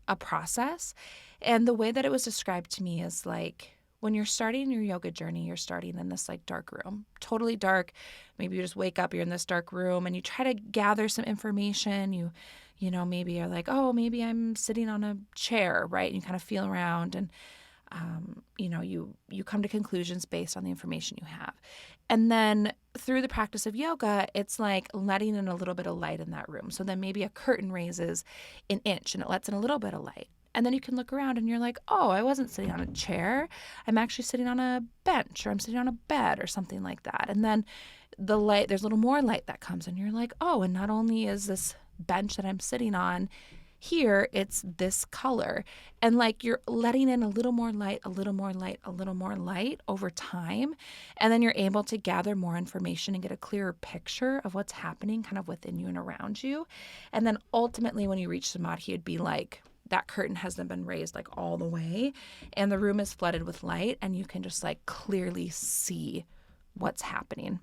a process. And the way that it was described to me is like when you're starting your yoga journey, you're starting in this like dark room, totally dark. Maybe you just wake up, you're in this dark room and you try to gather some information. Maybe you're like, oh, maybe I'm sitting on a chair, right? And you kind of feel around and, you come to conclusions based on the information you have. And then through the practice of yoga, it's like letting in a little bit of light in that room. So then maybe a curtain raises an inch and it lets in a little bit of light. And then you can look around and you're like, oh, I wasn't sitting on a chair. I'm actually sitting on a bench, or I'm sitting on a bed or something like that. And then the light, there's a little more light that comes and you're like, oh, and not only is this bench that I'm sitting on here, it's this color. And like you're letting in a little more light, a little more light, a little more light over time. And then you're able to gather more information and get a clearer picture of what's happening kind of within you and around you. And then ultimately when you reach Samadhi, it'd be like that curtain hasn't been raised like all the way and the room is flooded with light and you can just like clearly see what's happening.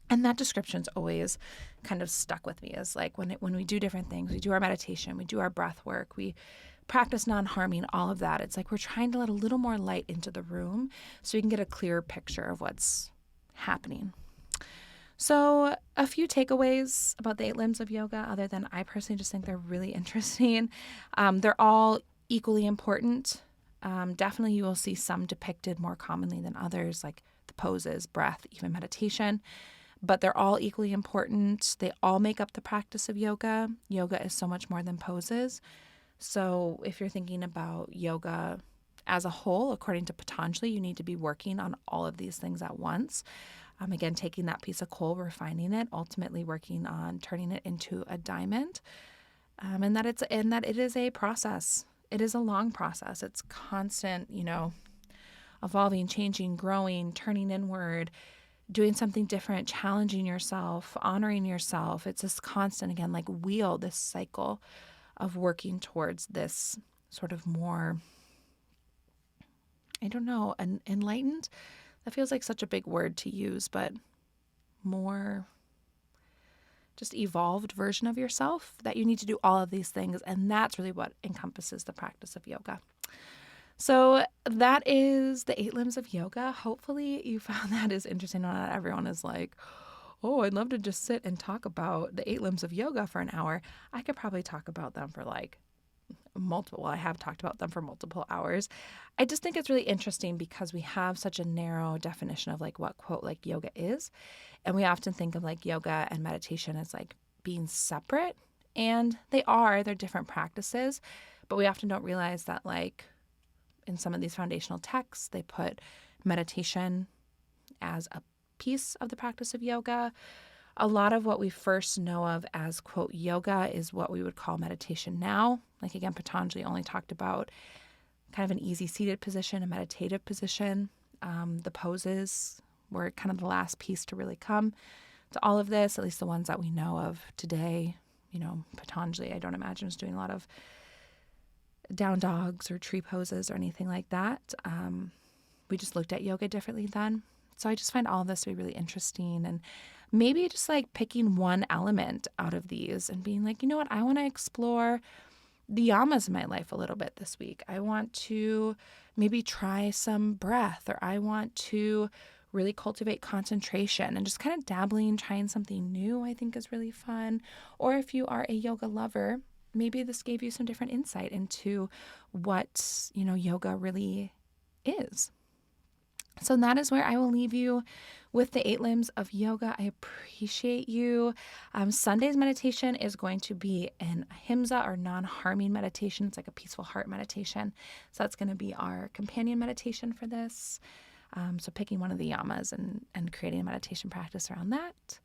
And that description's always kind of stuck with me as like when we do different things, we do our meditation, we do our breath work, we practice non-harming, all of that. It's like we're trying to let a little more light into the room so we can get a clearer picture of what's happening. So a few takeaways about the 8 limbs of yoga, other than I personally just think they're really interesting. They're all equally important. Definitely you will see some depicted more commonly than others, like the poses, breath, even meditation. But they're all equally important. They all make up the practice of yoga. Yoga is so much more than poses. So if you're thinking about yoga as a whole, according to Patanjali, you need to be working on all of these things at once. Again, taking that piece of coal, refining it, ultimately working on turning it into a diamond, and that it is a process. It is a long process. It's constant, evolving, changing, growing, turning inward, doing something different, challenging yourself, honoring yourself. It's this constant, again, like wheel, this cycle of working towards this sort of more, enlightened. That feels like such a big word to use, but more just evolved version of yourself, that you need to do all of these things. And that's really what encompasses the practice of yoga. So that is the 8 limbs of yoga. Hopefully you found that is interesting. Not everyone is like, oh, I'd love to just sit and talk about the 8 limbs of yoga for an hour. I could probably talk about them for like I have talked about them for multiple hours. I just think it's really interesting because we have such a narrow definition of like what, quote, like yoga is. And we often think of like yoga and meditation as like being separate. And they're different practices. But we often don't realize that like in some of these foundational texts, they put meditation as a piece of the practice of yoga. A lot of what we first know of as, quote, yoga is what we would call meditation now. Like, again, Patanjali only talked about kind of an easy seated position, a meditative position. The poses were kind of the last piece to really come to all of this, at least the ones that we know of today. Patanjali, I don't imagine, is doing a lot of down dogs or tree poses or anything like that. We just looked at yoga differently then. So I just find all of this to be really interesting, and maybe just like picking one element out of these and being like, you know what, I want to explore the yamas in my life a little bit this week. I want to maybe try some breath, or I want to really cultivate concentration, and just kind of dabbling, trying something new, I think is really fun. Or if you are a yoga lover, maybe this gave you some different insight into what, yoga really is. So that is where I will leave you with the 8 limbs of yoga. I appreciate you. Sunday's meditation is going to be an ahimsa, or non-harming meditation. It's like a peaceful heart meditation. So that's going to be our companion meditation for this. So picking one of the yamas and creating a meditation practice around that.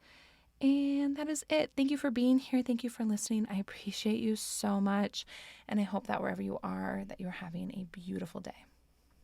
And that is it. Thank you for being here. Thank you for listening. I appreciate you so much. And I hope that wherever you are, that you're having a beautiful day.